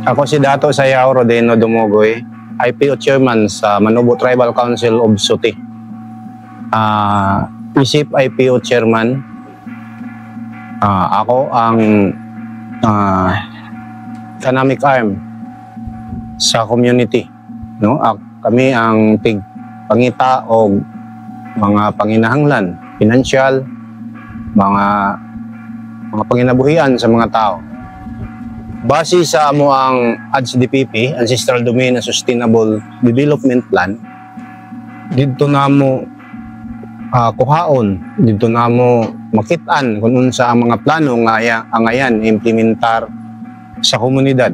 Ako si Dato Sayaw Rodeno Dumogoy, IPO Chairman sa Manobo Tribal Council of Suti. Isip IPO Chairman. Ako ang economic arm sa community. No? Kami ang pangita o mga panginahanglan, financial, mga panginabuhian sa mga tao. Base sa amo ang ADS-DPP, Ancestral Domain and Sustainable Development Plan, dito na mo kuhaon, dito na mo makitaan kung unsa ang mga plano nga angayan implementar sa komunidad.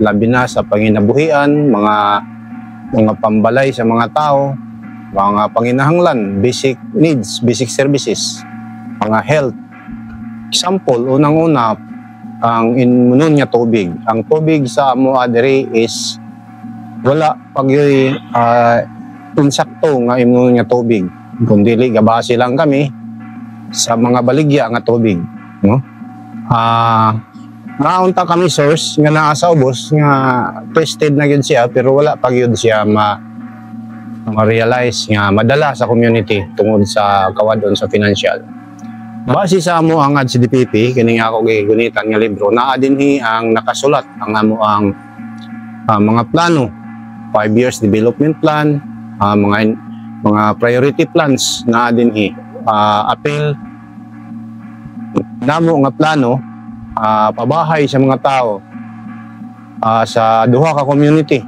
Labi na sa panginabuhian, mga pambalay sa mga tao, mga panginahanglan, basic needs, basic services, mga health. Example, unang-una, ang inunon niya tubig. Ang tubig sa amo adere is wala pag insakto nga inunon niya tubig. Kundi gabase lang kami sa mga baligya nga tubig. No? Naunta kami source nga naa sa ubos nga tested na yun siya pero wala pag yun siya ma-realize nga madala sa community tungod sa kawadon sa financial. Base sa amo ang ADS-DPP, kining ako gigunitan nga libro, naa dinhi ang nakasulat ang amo ang mga plano, 5 years development plan, mga priority plans naa dinhi. Apil namo nga plano pabahay sa mga tao sa duha ka community.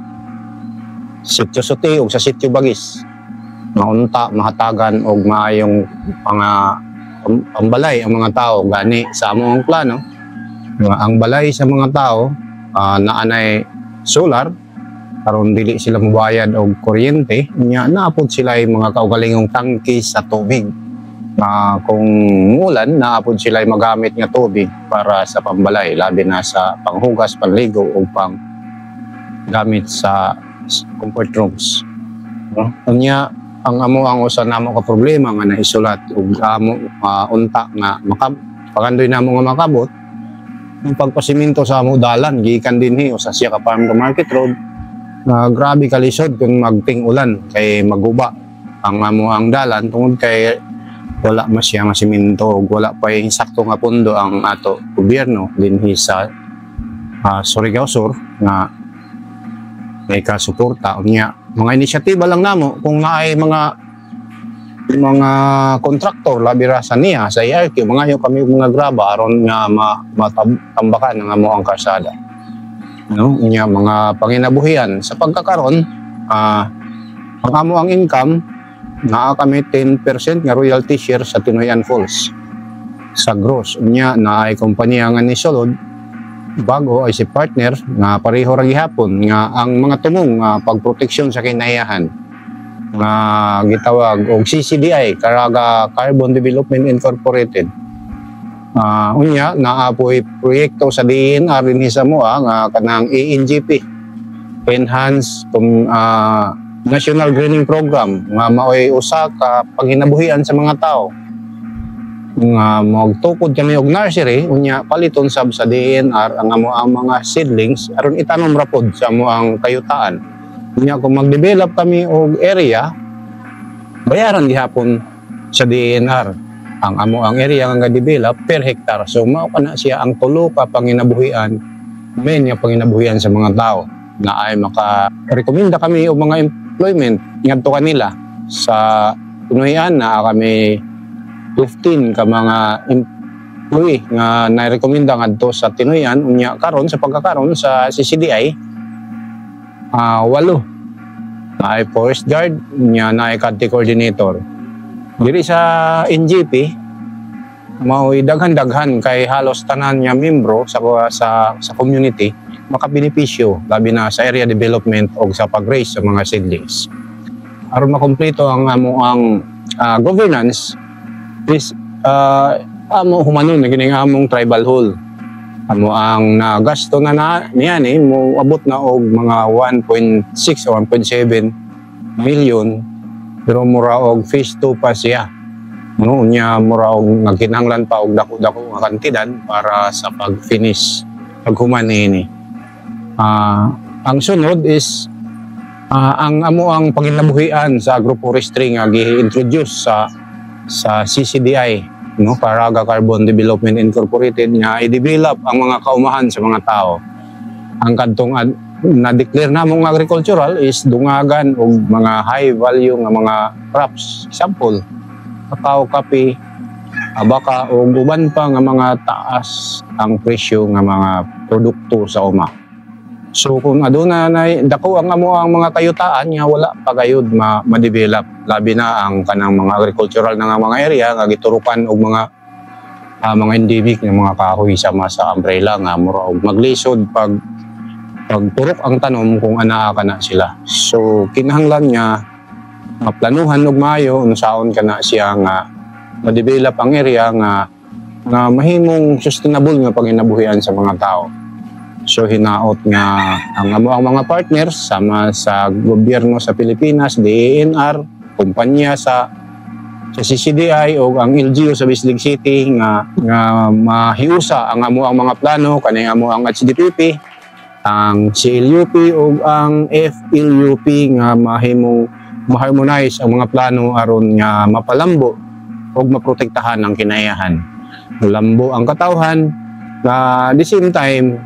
Sitio Suti ug sa Sitio Bagis. Maunta, mahatagan og maayong pambalay ang mga tao gani sa among plano. Ang balay sa mga tao naanay solar aron dili sila mobayad og kuryente nya naapod sila mga kaugalingong tangke sa tubig. Kung mulan naapod sila magamit nga tubig para sa pambalay labi na sa panghugas, panligo o pang gamit sa comfort rooms. Unya ang amo ang usa namo ka problema nga naisulat ug amo unta nga pagandoy namo nga makabot ang pagpasiminto sa amo dalan gikan dinhi usa siya ka farm to market road na grabe kalisod kung magting ulan kay maguba ang amo ang dalan tungod kay wala mas siya nga siminto ug wala pa yung sakto nga pundo ang ato gobyerno dinhi sa Surigao Sur nga may kasuporta unya mga inisyatiba lang namo kung naay mga kontraktor labi ra sa niya sa IRQ mga kami mga graba aron nga matambakan nga mo ang karsada no unya mga panginabuhian sa pagkakaron ang amo ang income naa kami 10% nga royalty share sa Tinoyan Falls sa gross unya naay kompanya nga ni sulod bago ay si partner nga pareho ra gihapon nga ang mga tumong pagproteksyon sa kinayahan nga gitawag og CCDI Caraga Carbon Development Incorporated. Unya naapoy proyekto sa DNR dinhi sa moa nga kanang ENGP Enhanced National Greening Program nga maoy usa ka panghinabuhian sa mga tao nga magtukod kami og nursery unya paliton sab sa DNR ang amo ang mga seedlings aron itanom ra pod sa amo ang kayutaan unya kung magdevelop kami og area bayaran gihapon sa DNR ang amo ang area nga develop per hectare so mao kana siya ang tulo ka panginabuhian main nga panginabuhian sa mga tao na ay maka-rekomenda kami og mga employment ngadto kanila sa Pinoyan na kami 15 ka mga employee nga nairekomenda ngadto sa Tinoyan unya karon sa pagkakaron sa CCDI 8 naay forest guard unya naay cadre coordinator diri sa NGP mao'y daghan-daghan kay halos tanan nga membro sa community makabenepisyo labi na sa area development o sa pag-raise sa mga seedlings aron makumpleto ang amo ang governance is amo humanon na gining among tribal hall amo ang nagasto na niya ni mo abot na og mga 1.6 o 1.7 million pero mura og phase 2 pa siya no unya mura og nagkinahanglan pa og dako-dako nga kantidad para sa pag-finish paghuman ini Ang sunod is ang amo ang panginabuhian sa agroforestry nga gi-introduce sa CCDI, no, Caraga Carbon Development Incorporated, nga i-develop ang mga kaumahan sa mga tao. Ang kantong na-declare na mong agricultural is dungagan o mga high value nga mga crops. Example, kakao, kape, baka o uban pa nga mga taas ang presyo nga mga produkto sa uma. So kung aduna na dako ang amo ang mga kayutaan nga wala pa gayud ma-develop, labi na ang kanang mga agricultural na nga mga area nga giturukan og mga endemic nga mga kahoy sama sa umbrella nga mura og maglisod pagpurok ang tanom kung anaa ka na sila. So kinahanglan nga planuhan og maayo unsaon kana siya nga ma-develop ang area nga mahimong sustainable nga panginabuhian sa mga tao. So hinaot nga ang mga partners sama sa gobyerno sa Pilipinas, DENR, kumpanya sa CCDI o ang LGU sa Bislig City nga mahiusa ang mga plano kanay ang HDPP, ang CLUP o ang FLUP nga mahimong ma-harmonize ang mga plano aron nga mapalambo o maprotektahan ang kinayahan. Lambo ang katawhan na the same time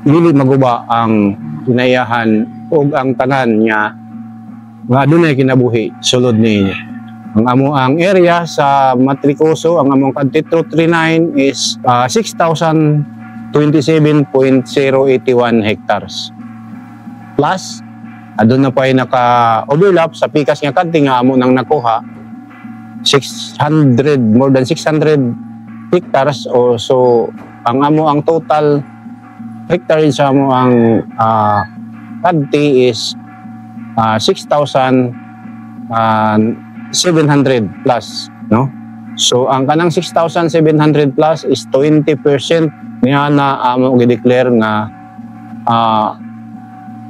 dili maguba ang kinayahan o ang tanan niya nga dunay kinabuhi sulod ni ang area sa Matricoso, ang among Cantitro 39 is 6,027.081 hectares. Plus, adun na pa ay naka-overlap sa pikas nga kanti nga amo nang nakuha, more than 600 hectares. So, ang total hectare sa amo ang kanti is 6,700 plus, no? So ang kanang 6,700 plus is 20% niya na amo gi-declare nga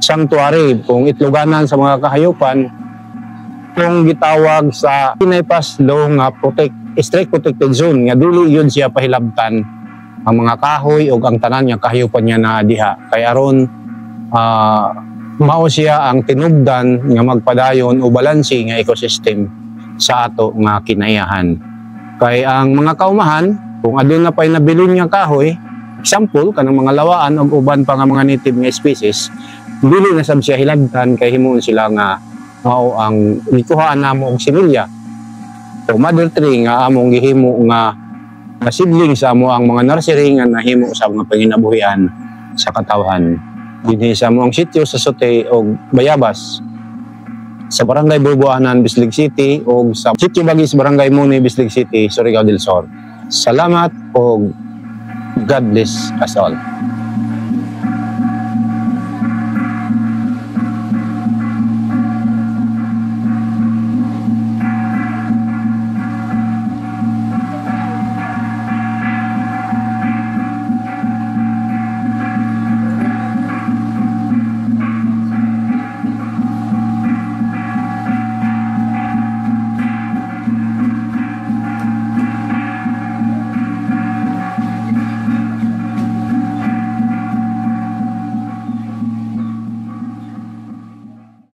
sanctuary kung itluganan sa mga kahayupan kung gitawag sa Pinaypas Law nga strict protected zone nga dili yun siya pahilabtan ang mga kahoy o ang tanan nga kahayupan niya na diha kay aron mao siya ang tinubdan nga magpadayon o balanse nga ecosystem sa ato nga kinayahan. Kay ang mga kaumahan, kung adun na pa'y nabilin nga kahoy, example, kanang mga lawaan o uban pa nga mga native nga species, dili na sab siya hilagtan kay himuon sila nga mao ang ikuhaan namo og similya. O mother tree nga among gihimo nga seedling sa amo ang mga nursery nga nahimo sa mga panginabuhian sa katawhan. Dinhi sa among sitio sa Sotay o Bayabas, sa Barangay Burbuanan, Bislig City o sa Sitio Bagis, Barangay Muni, Bislig City, Surigao del Sur. Salamat o God bless us all.